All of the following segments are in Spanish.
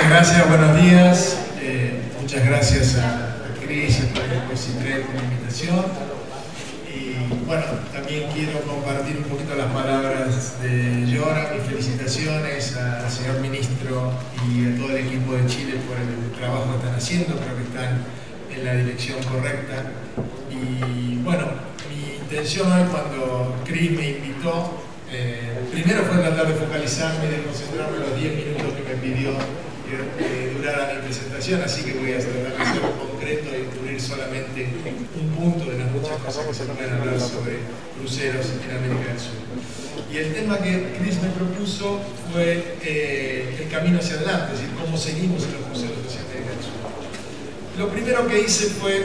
Gracias, buenos días. Muchas gracias a Cris y a todo el equipo CITREC por la invitación. Y bueno, también quiero compartir un poquito las palabras de Yora, mis felicitaciones al señor ministro y a todo el equipo de Chile por el trabajo que están haciendo. Creo que están en la dirección correcta. Y bueno, mi intención hoy cuando Cris me invitó, primero fue tratar de focalizarme y de concentrarme los 10 minutos que me pidió que durara mi presentación, así que voy a tratar de hacerlo concreto y cubrir solamente un punto de las muchas cosas que se pueden hablar sobre cruceros en América del Sur. Y el tema que Cris me propuso fue el camino hacia adelante, es decir, cómo seguimos en los cruceros hacia América del Sur. Lo primero que hice fue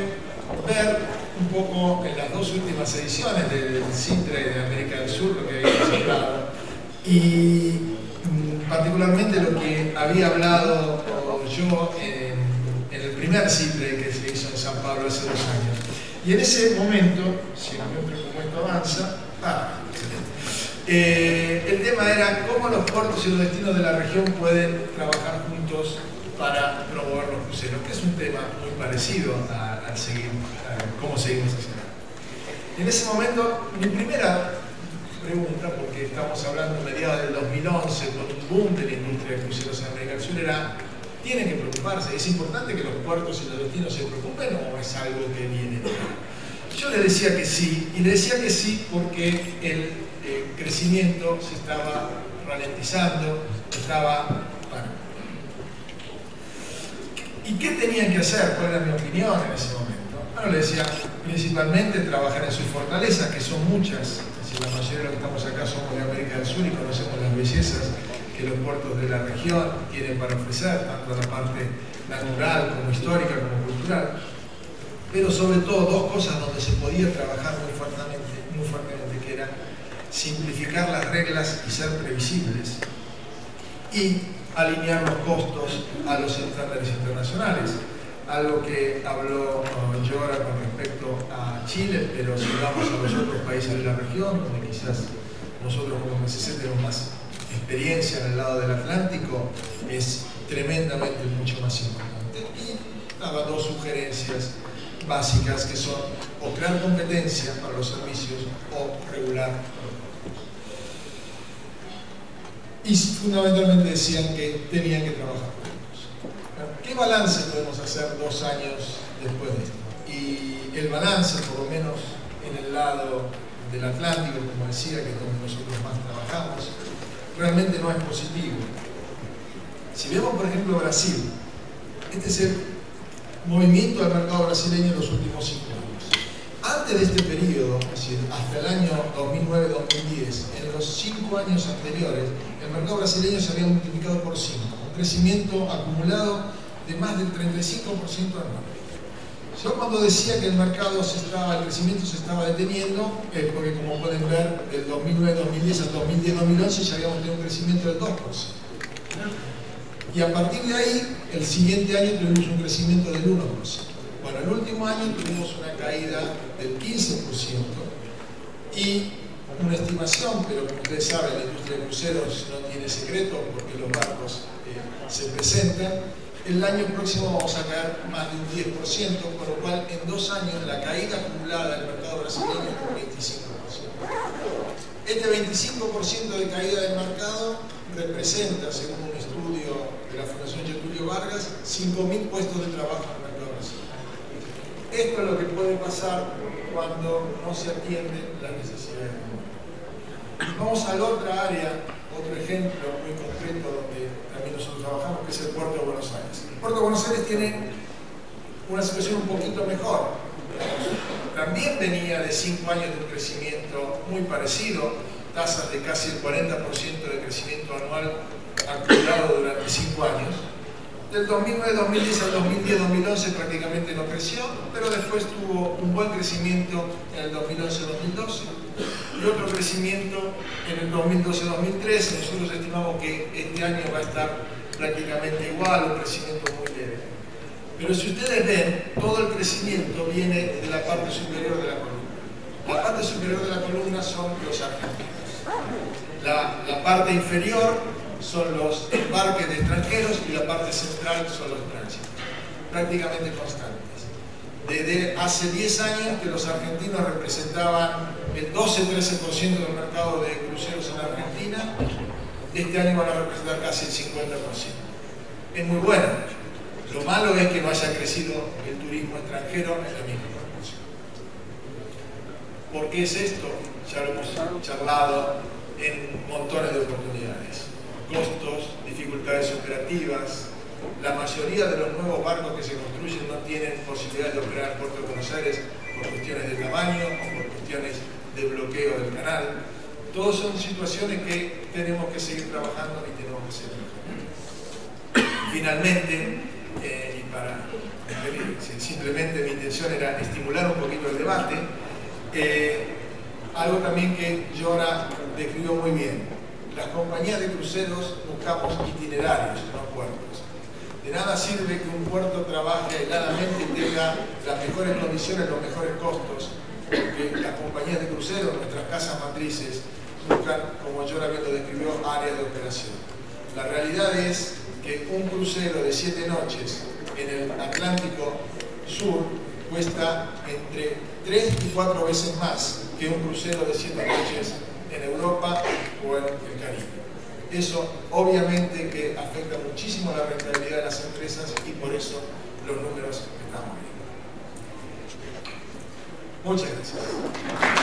ver un poco en las dos últimas ediciones del CITRE de América del Sur lo que habíamos hablado y particularmente lo que había hablado yo en el primer CITRE que se hizo en San Pablo hace 2 años. Y en ese momento, si encuentro cómo esto avanza, el tema era cómo los puertos y los destinos de la región pueden trabajar juntos para promover los cruceros, que es un tema muy parecido a cómo seguimos hacia adelante. En ese momento, mi primera pregunta, porque estamos hablando de mediados del 2011, con un boom de la industria de cruceros en América del Sur, era, ¿tienen que preocuparse? ¿Es importante que los puertos y los destinos se preocupen o es algo que viene? Yo le decía que sí, y le decía que sí porque el crecimiento se estaba ralentizando, estaba... ¿Y qué tenían que hacer? ¿Cuál era mi opinión en ese momento? Bueno, le decía, principalmente trabajar en sus fortalezas, que son muchas. Es decir, la mayoría de los que estamos acá somos de América del Sur y conocemos las bellezas que los puertos de la región tienen para ofrecer, tanto la parte natural como histórica como cultural. Pero sobre todo dos cosas donde se podía trabajar muy fuertemente, que era simplificar las reglas y ser previsibles y alinear los costos a los estándares internacionales. Algo que habló Yora con respecto a Chile, pero si vamos a los otros países de la región, donde quizás nosotros como MSC tenemos más experiencia en el lado del Atlántico, es tremendamente mucho más importante. Y daba 2 sugerencias básicas que son o crear competencia para los servicios o regular. Y fundamentalmente decían que tenían que trabajar juntos. ¿Qué balance podemos hacer 2 años después de esto? Y el balance, por lo menos en el lado del Atlántico, como decía, que es donde nosotros más trabajamos, realmente no es positivo. Si vemos, por ejemplo, Brasil, este es el movimiento del mercado brasileño en los últimos 5 años. Antes de este periodo, es decir, hasta el año 2009-2010, en los 5 años anteriores, el mercado brasileño se había multiplicado por 5, un crecimiento acumulado de más del 35% anual. Yo cuando decía que el crecimiento se estaba deteniendo, es porque como pueden ver, del 2009-2010 al 2010-2011 ya habíamos tenido un crecimiento del 2%. Y a partir de ahí, el siguiente año tuvimos un crecimiento del 1%. Bueno, el último año tuvimos una caída del 15% y una estimación, pero como ustedes saben, la industria de cruceros no tiene secreto porque los barcos se presentan. El año próximo vamos a caer más de un 10%, con lo cual en 2 años la caída acumulada del mercado brasileño es un 25%. Este 25% de caída del mercado representa, según un estudio de la Fundación Getúlio Vargas, 5.000 puestos de trabajo en el mercado brasileño. Esto es lo que puede pasar cuando no se atienden las necesidades del mundo. Vamos a la otra área, otro ejemplo muy concreto donde también nosotros trabajamos, que es el puerto de Buenos Aires. El puerto de Buenos Aires tiene una situación un poquito mejor. También venía de 5 años de un crecimiento muy parecido, tasas de casi el 40% de crecimiento anual acumulado durante 5 años. Del 2009-2010 al 2010-2011 prácticamente no creció, pero después tuvo un buen crecimiento en el 2011-2012 y otro crecimiento en el 2012-2013. Nosotros estimamos que este año va a estar prácticamente igual, un crecimiento muy leve. Pero si ustedes ven, todo el crecimiento viene de la parte superior de la columna. La parte superior de la columna son los argentinos. La parte inferior son los embarques de extranjeros y la parte central son los tránsitos, prácticamente constantes. Desde hace 10 años que los argentinos representaban el 12-13% del mercado de cruceros en Argentina, este año van a representar casi el 50%. Es muy bueno. Lo malo es que no haya crecido el turismo extranjero en la misma proporción. ¿Por qué es esto? Ya lo hemos charlado en montones de oportunidades. Costos, dificultades operativas. La mayoría de los nuevos barcos que se construyen no tienen posibilidad de operar en Puerto de Buenos Aires por cuestiones de tamaño o por cuestiones de bloqueo del canal. Todas son situaciones que tenemos que seguir trabajando y tenemos que seguir mejorando. Finalmente, y para simplemente mi intención era estimular un poquito el debate, algo también que Yora describió muy bien. Las compañías de cruceros buscamos itinerarios, no puertos. De nada sirve que un puerto trabaje aisladamente y tenga las mejores condiciones, los mejores costos, porque las compañías de cruceros, nuestras casas matrices, buscan, como Yora bien lo describió, áreas de operación. La realidad es que un crucero de 7 noches en el Atlántico Sur cuesta entre 3 y 4 veces más que un crucero de 7 noches en Europa o en el Caribe. Eso obviamente que afecta muchísimo la rentabilidad de las empresas y por eso los números que estamos viendo. Muchas gracias.